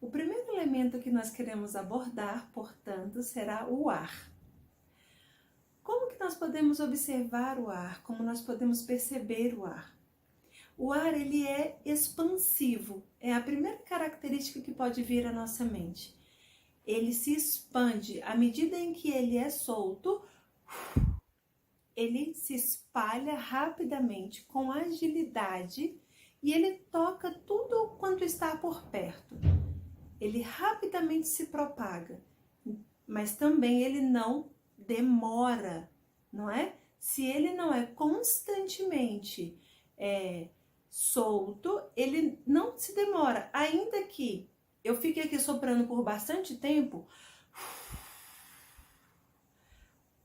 O primeiro elemento que nós queremos abordar, portanto, será o ar. Como que nós podemos observar o ar? Como nós podemos perceber o ar? O ar, ele é expansivo. É a primeira característica que pode vir à nossa mente. Ele se expande. À medida em que ele é solto, ele se espalha rapidamente, com agilidade, e ele toca tudo quanto está por perto. Ele rapidamente se propaga, mas também ele não demora, não é? Se ele não é constantemente solto, ele não se demora. Ainda que eu fique aqui soprando por bastante tempo,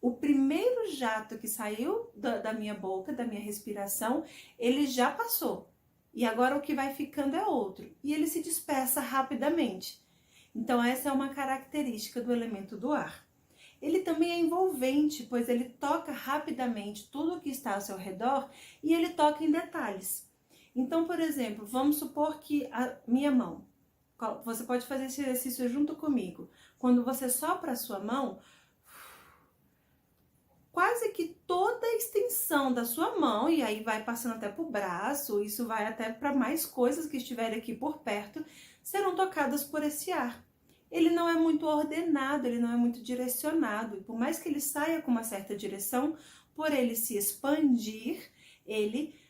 o primeiro jato que saiu da minha boca, da minha respiração, ele já passou. E agora o que vai ficando é outro. E ele se dispersa rapidamente. Então essa é uma característica do elemento do ar. Ele também é envolvente, pois ele toca rapidamente tudo o que está ao seu redor e ele toca em detalhes. Então, por exemplo, vamos supor que a minha mão, você pode fazer esse exercício junto comigo. Quando você sopra a sua mão, quase que toda a extensão da sua mão, e aí vai passando até para o braço, isso vai até para mais coisas que estiverem aqui por perto, serão tocadas por esse ar. Ele não é muito ordenado, ele não é muito direcionado, e por mais que ele saia com uma certa direção, por ele se expandir, ele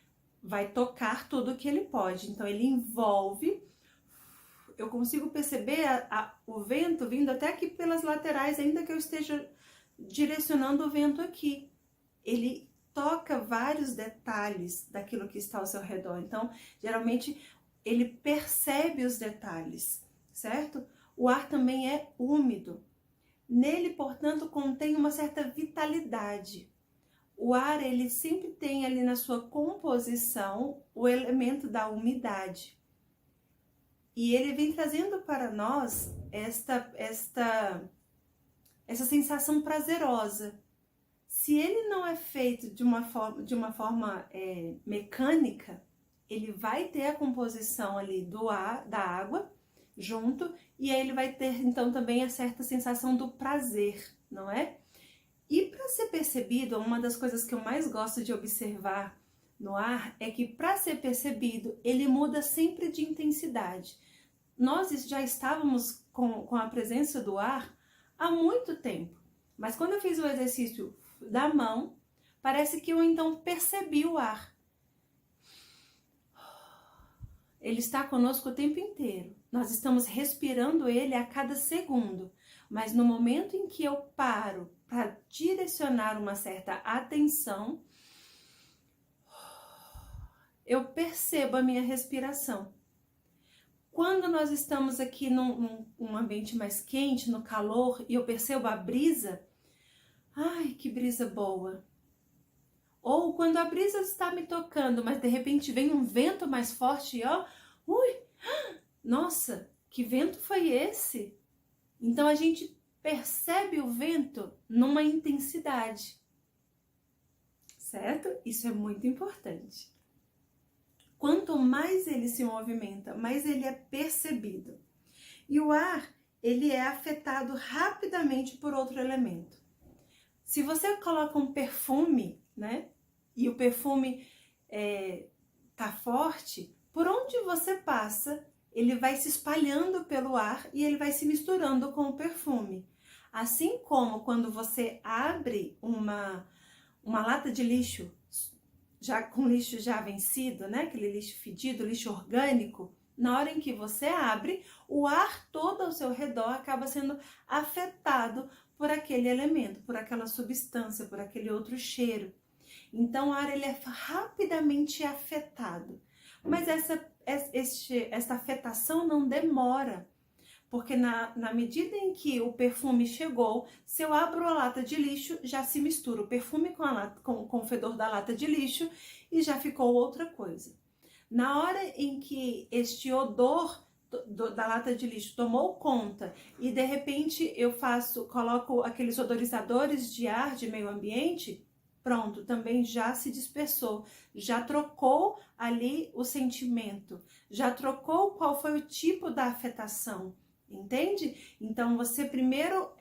vai tocar tudo o que ele pode. Então ele envolve, eu consigo perceber o vento vindo até aqui pelas laterais, ainda que eu esteja direcionando o vento aqui. Ele toca vários detalhes daquilo que está ao seu redor. Então, geralmente, ele percebe os detalhes, certo? O ar também é úmido. Nele, portanto, contém uma certa vitalidade. O ar, ele sempre tem ali na sua composição o elemento da umidade. E ele vem trazendo para nós essa sensação prazerosa. Se ele não é feito de uma forma mecânica, ele vai ter a composição ali do ar, da água, junto, e aí ele vai ter então também a certa sensação do prazer, não é? E para ser percebido, uma das coisas que eu mais gosto de observar no ar é que para ser percebido, ele muda sempre de intensidade. Nós já estávamos com a presença do ar há muito tempo, mas quando eu fiz o exercício da mão, parece que eu então percebi o ar. Ele está conosco o tempo inteiro. Nós estamos respirando ele a cada segundo. Mas no momento em que eu paro para direcionar uma certa atenção, eu percebo a minha respiração. Quando nós estamos aqui num ambiente mais quente, no calor, e eu percebo a brisa, ai, que brisa boa! Ou quando a brisa está me tocando, mas de repente vem um vento mais forte e ó, ui, nossa, que vento foi esse? Então a gente percebe o vento numa intensidade, certo? Isso é muito importante. Quanto mais ele se movimenta, mais ele é percebido. E o ar, ele é afetado rapidamente por outro elemento. Se você coloca um perfume, né? E o perfume tá forte, por onde você passa, ele vai se espalhando pelo ar e ele vai se misturando com o perfume. Assim como quando você abre uma lata de lixo, já com lixo já vencido, né? Aquele lixo fedido, lixo orgânico, na hora em que você abre, o ar todo ao seu redor acaba sendo afetado por aquele elemento, por aquela substância, por aquele outro cheiro. Então o ar ele é rapidamente afetado. Mas esta afetação não demora, porque na medida em que o perfume chegou, se eu abro a lata de lixo, já se mistura o perfume com o fedor da lata de lixo e já ficou outra coisa. Na hora em que este odor da lata de lixo tomou conta e de repente eu coloco aqueles odorizadores de ar de meio ambiente, pronto, também já se dispersou, já trocou ali o sentimento, já trocou qual foi o tipo da afetação, entende? Então você primeiro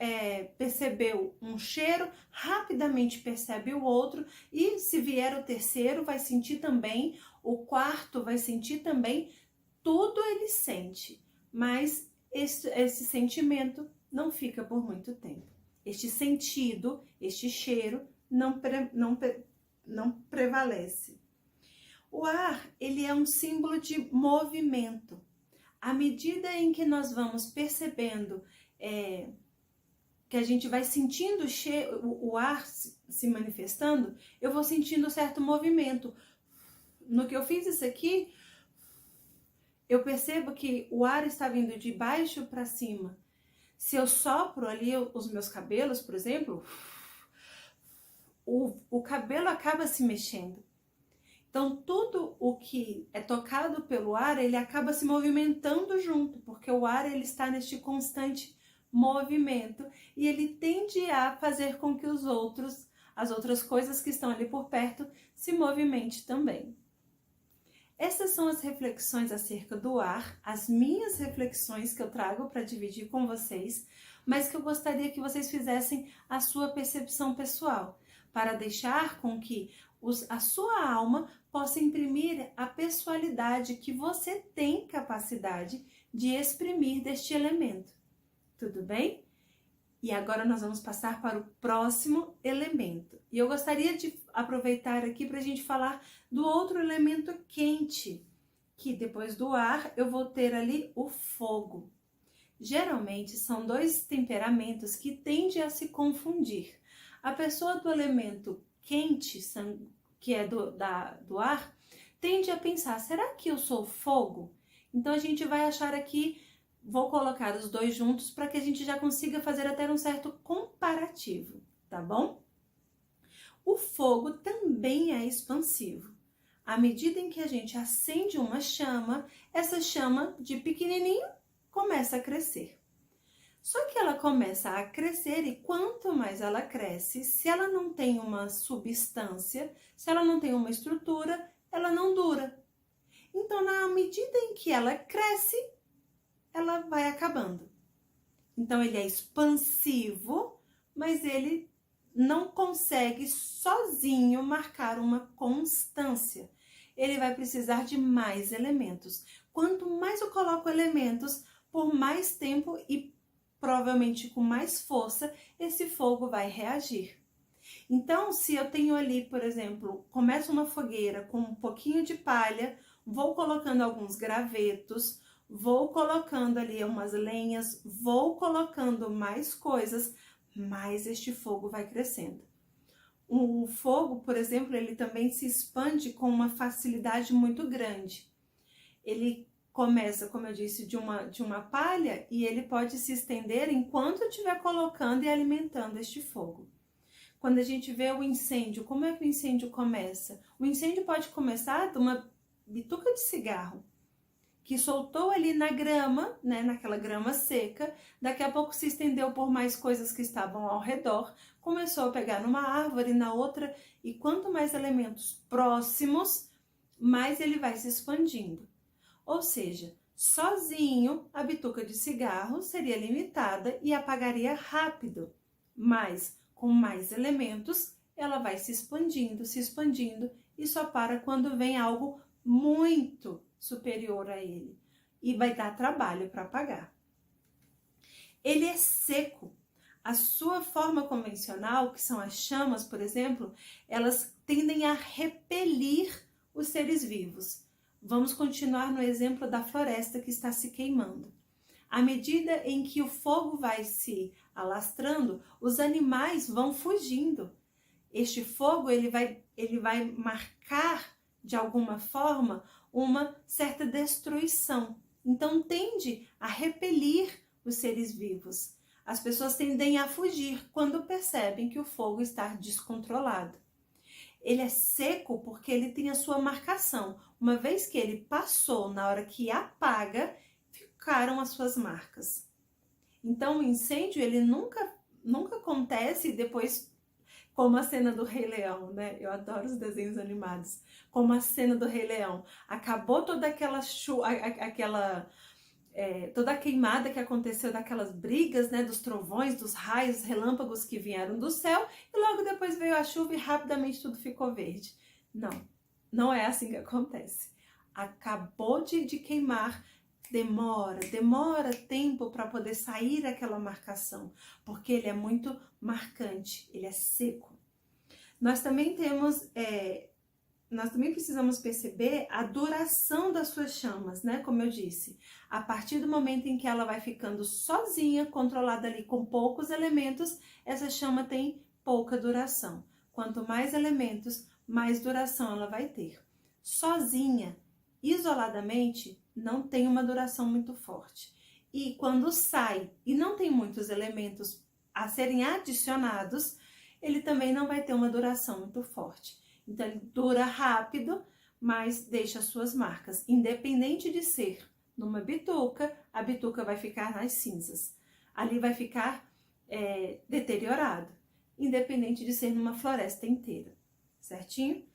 percebeu um cheiro, rapidamente percebe o outro, e se vier o terceiro, vai sentir também, o quarto vai sentir também, tudo ele sente, mas esse sentimento não fica por muito tempo. Este sentido, este cheiro, não prevalece. O ar, ele é um símbolo de movimento. À medida em que nós vamos percebendo que a gente vai sentindo o ar se manifestando, eu vou sentindo certo movimento. No que eu fiz isso aqui, eu percebo que o ar está vindo de baixo para cima. Se eu sopro ali os meus cabelos, por exemplo, o cabelo acaba se mexendo. Então, tudo o que é tocado pelo ar, ele acaba se movimentando junto, porque o ar ele está neste constante movimento e ele tende a fazer com que as outras coisas que estão ali por perto se movimentem também. Essas são as reflexões acerca do ar, as minhas reflexões que eu trago para dividir com vocês, mas que eu gostaria que vocês fizessem a sua percepção pessoal, para deixar com que a sua alma possa imprimir a pessoalidade que você tem capacidade de exprimir deste elemento. Tudo bem? E agora nós vamos passar para o próximo elemento. E eu gostaria de aproveitar aqui para a gente falar do outro elemento quente, que depois do ar eu vou ter ali o fogo. Geralmente são dois temperamentos que tendem a se confundir. A pessoa do elemento quente, que é do ar, tende a pensar, será que eu sou fogo? Então a gente vai achar aqui, vou colocar os dois juntos para que a gente já consiga fazer até um certo comparativo, tá bom? O fogo também é expansivo. À medida em que a gente acende uma chama, essa chama de pequenininho começa a crescer. Só que ela começa a crescer e quanto mais ela cresce, se ela não tem uma substância, se ela não tem uma estrutura, ela não dura. Então, na medida em que ela cresce, ela vai acabando. Então, ele é expansivo, mas ele não consegue sozinho marcar uma constância. Ele vai precisar de mais elementos. Quanto mais eu coloco elementos, por mais tempo e provavelmente com mais força, esse fogo vai reagir. Então, se eu tenho ali, por exemplo, começo uma fogueira com um pouquinho de palha, vou colocando alguns gravetos, vou colocando ali umas lenhas, vou colocando mais coisas, mais este fogo vai crescendo. O fogo, por exemplo, ele também se expande com uma facilidade muito grande. Ele começa, como eu disse, de uma palha e ele pode se estender enquanto eu estiver colocando e alimentando este fogo. Quando a gente vê o incêndio, como é que o incêndio começa? O incêndio pode começar de uma bituca de cigarro que soltou ali na grama, né, naquela grama seca, daqui a pouco se estendeu por mais coisas que estavam ao redor, começou a pegar numa árvore, na outra, e quanto mais elementos próximos, mais ele vai se expandindo. Ou seja, sozinho a bituca de cigarro seria limitada e apagaria rápido, mas com mais elementos ela vai se expandindo e só para quando vem algo muito superior a ele e vai dar trabalho para apagar. Ele é seco. A sua forma convencional, que são as chamas, por exemplo, elas tendem a repelir os seres vivos. Vamos continuar no exemplo da floresta que está se queimando. À medida em que o fogo vai se alastrando, os animais vão fugindo. Este fogo ele vai marcar de alguma forma uma certa destruição. Então tende a repelir os seres vivos. As pessoas tendem a fugir quando percebem que o fogo está descontrolado. Ele é seco porque ele tem a sua marcação. Uma vez que ele passou, na hora que apaga, ficaram as suas marcas. Então, o incêndio, ele nunca acontece depois Como a cena do Rei Leão, né? Eu adoro os desenhos animados. Como a cena do Rei Leão. Acabou toda aquela toda a queimada que aconteceu daquelas brigas, né? Dos trovões, dos raios, relâmpagos que vieram do céu. E logo depois veio a chuva e rapidamente tudo ficou verde. Não, não é assim que acontece. Acabou de queimar. Demora tempo para poder sair aquela marcação, porque ele é muito marcante, ele é seco. Nós também precisamos perceber a duração das suas chamas, né? Como eu disse, a partir do momento em que ela vai ficando sozinha, controlada ali com poucos elementos, essa chama tem pouca duração. Quanto mais elementos, mais duração ela vai ter. Sozinha, isoladamente, não tem uma duração muito forte. E quando sai e não tem muitos elementos a serem adicionados, ele também não vai ter uma duração muito forte. Então, ele dura rápido, mas deixa suas marcas. Independente de ser numa bituca, a bituca vai ficar nas cinzas. Ali vai ficar deteriorado. Independente de ser numa floresta inteira. Certinho?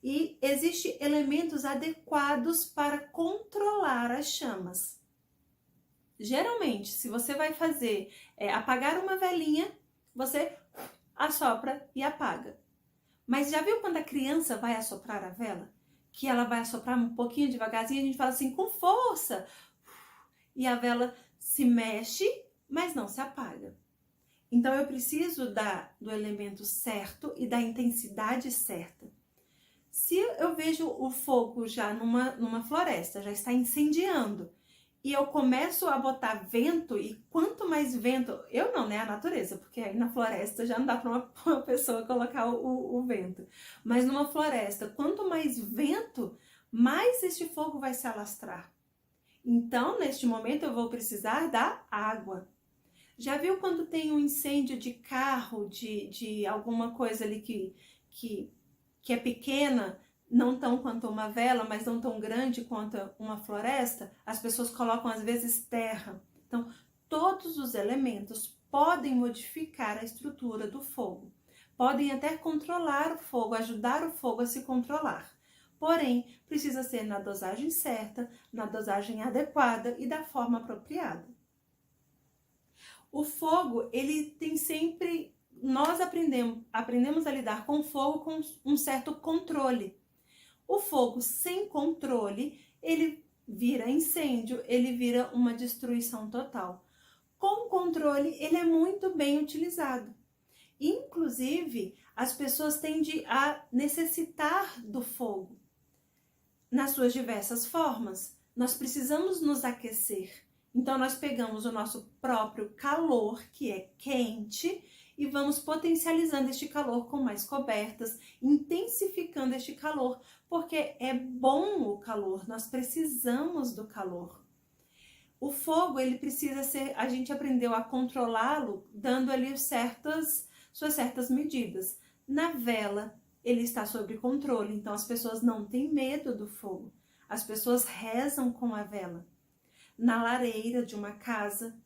E existem elementos adequados para controlar as chamas. Geralmente, se você vai fazer apagar uma velinha, você assopra e apaga. Mas já viu quando a criança vai assoprar a vela? Que ela vai assoprar um pouquinho devagarzinho, a gente fala assim, com força. E a vela se mexe, mas não se apaga. Então eu preciso do elemento certo e da intensidade certa. Se eu vejo o fogo já numa floresta, já está incendiando, e eu começo a botar vento, e quanto mais vento, eu não, né, a natureza, porque aí na floresta já não dá para uma pessoa colocar o vento, mas numa floresta, quanto mais vento, mais este fogo vai se alastrar. Então, neste momento, eu vou precisar da água. Já viu quando tem um incêndio de carro, de alguma coisa ali que é pequena, não tão quanto uma vela, mas não tão grande quanto uma floresta, as pessoas colocam às vezes terra. Então, todos os elementos podem modificar a estrutura do fogo. Podem até controlar o fogo, ajudar o fogo a se controlar. Porém, precisa ser na dosagem certa, na dosagem adequada e da forma apropriada. O fogo, ele tem sempre... Nós aprendemos a lidar com o fogo com um certo controle. O fogo sem controle, ele vira incêndio, ele vira uma destruição total. Com controle, ele é muito bem utilizado. Inclusive, as pessoas tendem a necessitar do fogo nas suas diversas formas. Nós precisamos nos aquecer. Então, nós pegamos o nosso próprio calor, que é quente, e vamos potencializando este calor com mais cobertas, intensificando este calor, porque é bom o calor, nós precisamos do calor. O fogo, ele precisa ser, a gente aprendeu a controlá-lo, dando ali suas certas medidas. Na vela, ele está sob controle, então as pessoas não têm medo do fogo. As pessoas rezam com a vela. Na lareira de uma casa,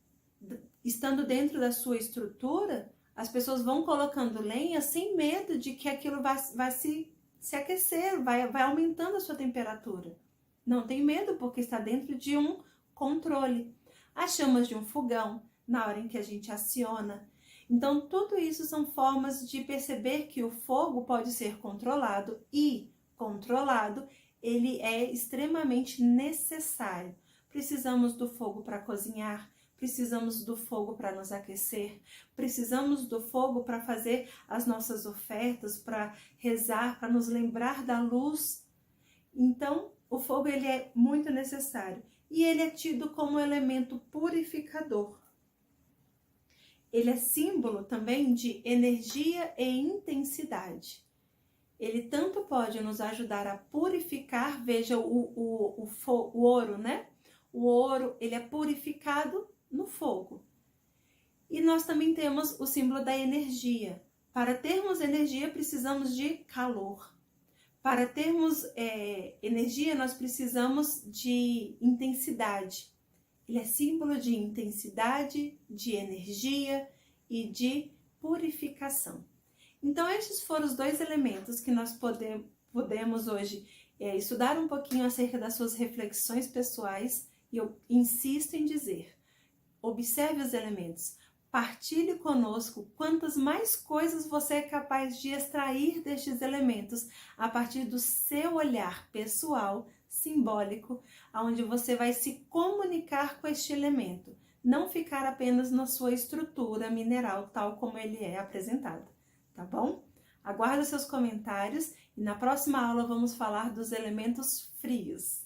estando dentro da sua estrutura, as pessoas vão colocando lenha sem medo de que aquilo vai se aquecer, vai aumentando a sua temperatura. Não tem medo porque está dentro de um controle. As chamas de um fogão, na hora em que a gente aciona. Então, tudo isso são formas de perceber que o fogo pode ser controlado e, controlado, ele é extremamente necessário. Precisamos do fogo para cozinhar, precisamos do fogo para nos aquecer, precisamos do fogo para fazer as nossas ofertas, para rezar, para nos lembrar da luz. Então, o fogo ele é muito necessário e ele é tido como elemento purificador. Ele é símbolo também de energia e intensidade. Ele tanto pode nos ajudar a purificar, veja o ouro, né? O ouro, ele é purificado no fogo. E nós também temos o símbolo da energia. Para termos energia, precisamos de calor. Para termos energia, nós precisamos de intensidade. Ele é símbolo de intensidade, de energia e de purificação. Então, estes foram os dois elementos que nós podemos hoje estudar um pouquinho acerca das suas reflexões pessoais. E eu insisto em dizer, observe os elementos, partilhe conosco quantas mais coisas você é capaz de extrair destes elementos a partir do seu olhar pessoal, simbólico, onde você vai se comunicar com este elemento, não ficar apenas na sua estrutura mineral, tal como ele é apresentado, tá bom? Aguardo seus comentários e na próxima aula vamos falar dos elementos frios.